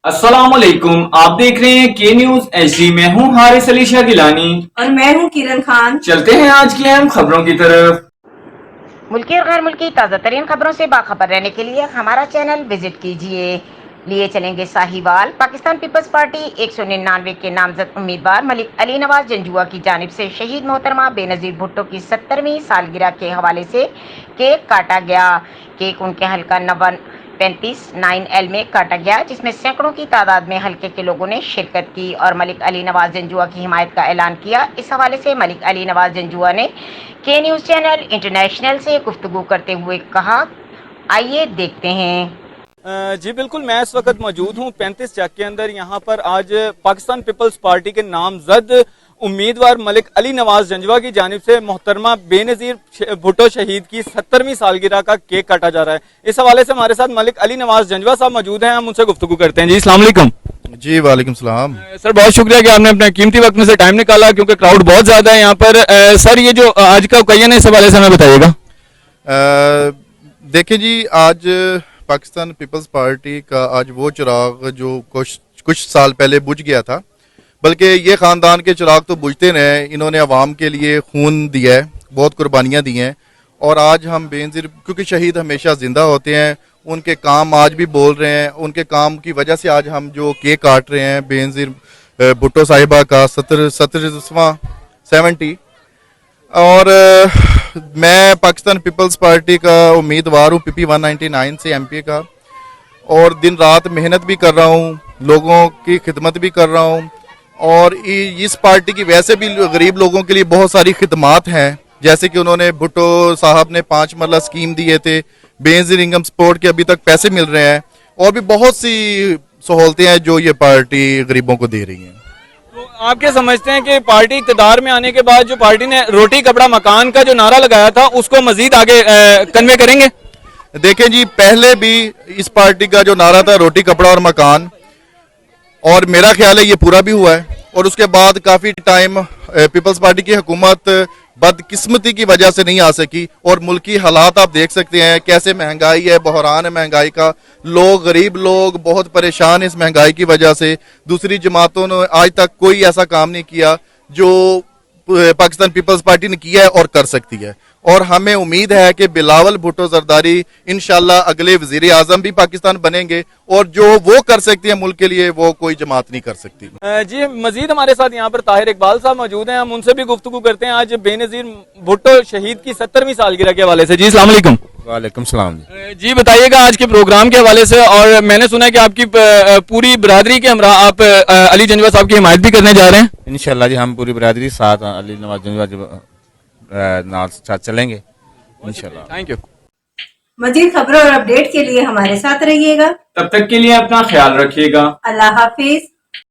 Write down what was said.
अस्सलामुअलैकुम, आप देख रहे हैं के न्यूज HD। मैं हूं हारिस अली शाह गिलानी और मैं हूं किरण खान। चलते हैं आज की अहम खबरों की तरफ। मुल्की और गैर मुल्की ताज़ा तरीन खबरों से बाखबर रहने के लिए हमारा चैनल विजिट कीजिए। लिए चलेंगे साहिवाल। पाकिस्तान पीपल्स पार्टी 199 के नामजद उम्मीदवार मलिक अली नवाज जंजुआ की जानिब से शहीद मोहतरमा बेनज़ीर भुट्टो की 70वीं सालगिरह के हवाले से केक काटा गया। केक उनके हल्का 35-9L में काटा गया, जिसमें सैकड़ों की तादाद में हल्के के लोगों ने शिरकत की और मलिक अली नवाज जंजुआ की हिमायत का ऐलान किया। इस हवाले से मलिक अली नवाज जंजुआ ने के न्यूज़ चैनल इंटरनेशनल से गुफ्तगू करते हुए कहा, आइए देखते हैं। जी बिल्कुल, मैं इस वक्त मौजूद हूँ 35 चक के अंदर। यहाँ पर आज पाकिस्तान पीपल्स पार्टी के नामजद उम्मीदवार मलिक अली नवाज जंजुआ की जानिब से मोहतरमा बेनज़ीर भुट्टो शहीद की 70वीं सालगिरह का केक काटा जा रहा है। इस हवाले से हमारे साथ मलिक अली नवाज जंजुआ साहब मौजूद हैं, हम उनसे गुफ्तगू करते हैं। जी अस्सलाम वालेकुम। जी वालेकुम सलाम। सर बहुत शुक्रिया कि आपने अपने कीमती वक्त में से टाइम निकाला, क्योंकि क्राउड बहुत ज्यादा है यहाँ पर। सर ये जो आज का ओकेजन है, इस हवाले से हमें बताइएगा। देखिए जी, आज पाकिस्तान पीपल्स पार्टी का आज वो चिराग जो कुछ साल पहले बुझ गया था, बल्कि ये ख़ानदान के चिराग तो बुझते रहे। इन्होंने अवाम के लिए खून दिया है, बहुत कुर्बानियाँ दी हैं, और आज हम बेनज़ीर, क्योंकि शहीद हमेशा ज़िंदा होते हैं, उनके काम आज भी बोल रहे हैं। उनके काम की वजह से आज हम जो केक काट रहे हैं बेनज़ीर भुट्टो साहिबा का 70। और मैं पाकिस्तान पीपल्स पार्टी का उम्मीदवार हूँ, PP 199 से MP का, और दिन रात मेहनत भी कर रहा हूँ, लोगों की खिदमत भी कर रहा हूँ। और इस पार्टी की वैसे भी गरीब लोगों के लिए बहुत सारी खिदमात हैं, जैसे कि उन्होंने भुट्टो साहब ने 5 मरला स्कीम दिए थे, बेनज़ीर इनकम सपोर्ट के अभी तक पैसे मिल रहे हैं, और भी बहुत सी सहूलतें हैं जो ये पार्टी गरीबों को दे रही है। तो आप क्या समझते हैं कि पार्टी इक़्तिदार में आने के बाद जो पार्टी ने रोटी कपड़ा मकान का जो नारा लगाया था, उसको मजीद आगे कन्वे करेंगे? देखें जी, पहले भी इस पार्टी का जो नारा था रोटी कपड़ा और मकान, और मेरा ख्याल है ये पूरा भी हुआ है। और उसके बाद काफ़ी टाइम पीपल्स पार्टी की हुकूमत बदकिस्मती की वजह से नहीं आ सकी, और मुल्की हालात आप देख सकते हैं कैसे महंगाई है, बहरान है महंगाई का। लोग, गरीब लोग बहुत परेशान हैं इस महंगाई की वजह से। दूसरी जमातों ने आज तक कोई ऐसा काम नहीं किया जो पाकिस्तान पीपल्स पार्टी ने किया है और कर सकती है। और हमें उम्मीद है कि बिलावल भुट्टो जरदारी इंशाल्लाह अगले वजीर आजम भी पाकिस्तान बनेंगे, और जो वो कर सकती है मुल्क के लिए, वो कोई जमात नहीं कर सकती। जी मजीद हमारे साथ यहाँ पर ताहिर इकबाल साहब मौजूद हैं, हम उनसे भी गुफ्तगू करते हैं आज बेनज़ीर भुट्टो शहीद की 70वीं सालगिरह के हवाले से। जी अस्सलाम वालेकुम। वालेकुम सलाम। जी बताइएगा आज के प्रोग्राम के हवाले से, और मैंने सुना है कि आपकी पूरी बरादरी के हमरा आप अली जंजुआ साहब की हिमायत भी करने जा रहे हैं। इंशाल्लाह जी, हम पूरी बरादरी साथ अली नवाज जंजुआ साथ चलेंगे इंशाल्लाह। Thank you. मजीद खबरों और अपडेट के लिए हमारे साथ रहिएगा। तब तक के लिए अपना ख्याल रखिएगा। अल्लाह हाफिज।